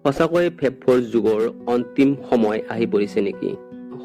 সঁচাকৈ ফেব-4 যুগৰ অন্তিম সময় আহি পৰিছে নেকি?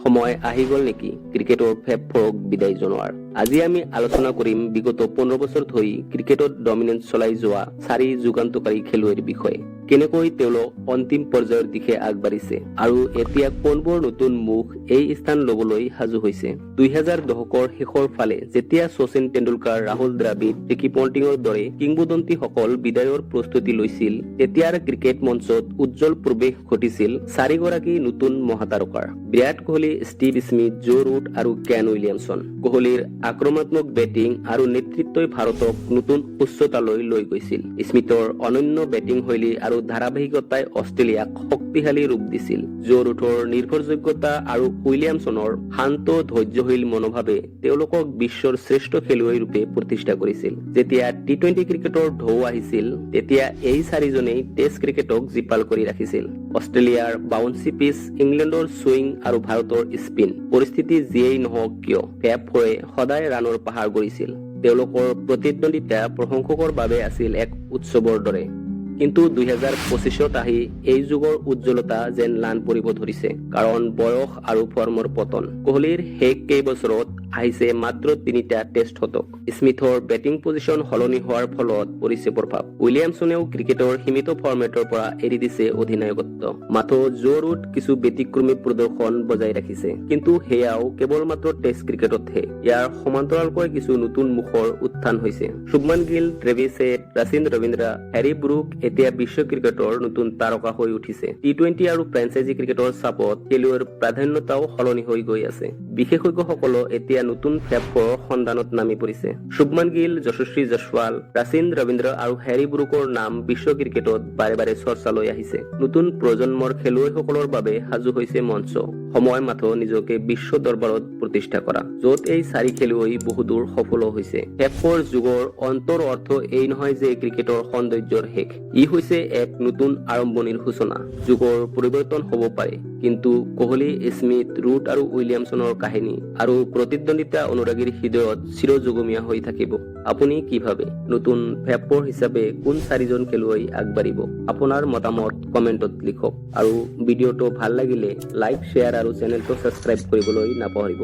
সময় আহি গ'ল নেকি ক্ৰিকেটৰ ফেব-4ক বিদায় জনোৱাৰ? আজি আমি আলোচনা কৰিম বিগত 15 বছৰ ধৰি ক্ৰিকেটত ডমিনেন্স চলাই যোৱা 4 যুগান্তকাৰী খেলুৱৈৰ বিষয়ে। কেনেকৈ তেওঁলোক অন্তিম পৰ্যায়ৰ দিশে আগবাঢ়িছে আৰু এতিয়া কোনবোৰ নতুন মুখ এই স্থান ল'বলৈ সাজু হৈছে। 2000 দশকৰ শেষৰ ফালে যেতিয়া শচীন তেণ্ডুলকাৰ, ৰাহুল দ্ৰাবিড়, ৰিকি পণ্টিঙৰ দৰে কিংবদন্তীসকল বিদায়ৰ প্ৰস্তুতি লৈছিল, তেতিয়াৰ ক্ৰিকেট মঞ্চত উজ্জ্বল প্ৰৱেশ ঘটিছিল 4 গৰাকী নতুন মহাতাৰকাৰ। Virat Kohli, Steve Smith, Joe Root আৰু কেন উইলিয়ামছন। কোহলিৰ আক্ৰমণাত্মক বেটিং আৰু নেতৃত্বই ভাৰতক নতুন উচ্চতালৈ লৈ গৈছিল। স্মিথৰ অনন্য বেটিং শৈলী আৰু ধাৰাবাহিকতাই অষ্ট্ৰেলিয়াক শক্তিশালী ৰূপ দিছিল। জো ৰুটৰ নিৰ্ভৰযোগ্যতা আৰু উইলিয়ামছনৰ শান্ত ধৈৰ্যশীল মনোভাৱে তেওঁলোকক বিশ্বৰ শ্ৰেষ্ঠ খেলুৱৈ ৰূপে প্ৰতিষ্ঠা কৰিছিল। যেতিয়া টি-20 ক্ৰিকেটৰ ঢৌ আহিছিল, তেতিয়া এই 4জনেই টেষ্ট ক্ৰিকেটক জীপাল কৰি ৰাখিছিল। অষ্ট্ৰেলিয়াৰ বাউন্সি পিচ, ইংলেণ্ডৰ ছুইং আৰু ভাৰতৰ স্পিন, পৰিস্থিতি যিয়েই নহওক কিয় ফেব-4এ সদায় ৰাণৰ পাহাৰ গঢ়িছিল। তেওঁলোকৰ প্ৰতিদ্বন্দ্বিতা প্ৰশংসকৰ বাবে আছিল এক উৎসৱৰ দৰে। কিন্তু 2025ত আহি এই যুগৰ উজ্জ্বলতা যেন লান পৰিব ধৰিছে, কাৰণ বয়স আৰু ফৰ্মৰ পতন। কোহলিৰ শেষ কেইবছৰত আহিছে মাত্ৰ 3টা টেষ্ট শতক। স্মিথৰ বেটিং পজিশ্যন সলনি হোৱাৰ ফলত পৰিছে প্ৰভাৱ। উইলিয়ামছনেও ক্ৰিকেটৰ সীমিত ফৰ্মেটৰ পৰা এৰি দিছে অধিনায়কত্ব। মাথো জো ৰুট কিছু ব্যতিক্ৰমী প্ৰদৰ্শন বজাই ৰাখিছে, কিন্তু সেয়াও কেৱল মাত্ৰ টেষ্ট ক্ৰিকেটতহে। ইয়াৰ সমান্তৰালকৈ কিছু নতুন মুখৰ উত্থান হৈছে। শুভমান গিল, ট্ৰেভিছ হেড, ৰাচিন ৰবীন্দ্ৰা, হেৰি ব্ৰুক এতিয়া বিশ্ব ক্ৰিকেটৰ নতুন তাৰকা হৈ উঠিছে। টি-20 আৰু ফ্ৰেঞ্চাইজি ক্ৰিকেটৰ চাপত খেলুৱৈৰ প্ৰাধান্যতাও সলনি হৈ গৈ আছে। বিশেষজ্ঞসকলে এতিয়া নতুন ফেব-4ৰ সন্ধানত নামি পৰিছে। শুভমান গিল, যশস্বী জয়সৱাল, ৰাচিন ৰবীন্দ্ৰ আৰু হেৰি ব্ৰুকৰ নাম বিশ্ব ক্ৰিকেটত বাৰে বাৰে চৰ্চালৈ আহিছে। নতুন প্ৰজন্মৰ খেলুৱৈসকলৰ বাবে সাজু হৈছে মঞ্চ। সময় মাথো নিজকে বিশ্ব দৰবাৰত প্ৰতিষ্ঠা কৰা, য'ত এই 4 খেলুৱৈ বহুদূৰ সফল হৈছে। ফেব-4 যুগৰ অন্তৰ অৰ্থ এই নহয় যে ক্ৰিকেটৰ সৌন্দৰ্যৰ শেষ। ই হৈছে এক নতুন আৰম্ভণিৰ সূচনা। যুগৰ পৰিৱৰ্তন হ'ব পাৰে, কিন্তু কোহলি, স্মিথ, ৰুট আৰু উইলিয়ামছনৰ কাহিনী আৰু প্ৰতিদ্বন্দ্বিতা অনুৰাগীৰ হৃদয়ত চিৰযুগমীয়া হৈ থাকিব। আপুনি কি ভাবে? নতুন ফেব-4 হিচাপে কোন 4জন খেলুৱৈ আগবাঢ়িব? আপোনাৰ মতামত কমেণ্টত লিখক আৰু ভিডিঅ'টো ভাল লাগিলে লাইক, শ্বেয়াৰ আৰু চেনেলটো ছাবস্ক্ৰাইব কৰিবলৈ নাপাহৰিব।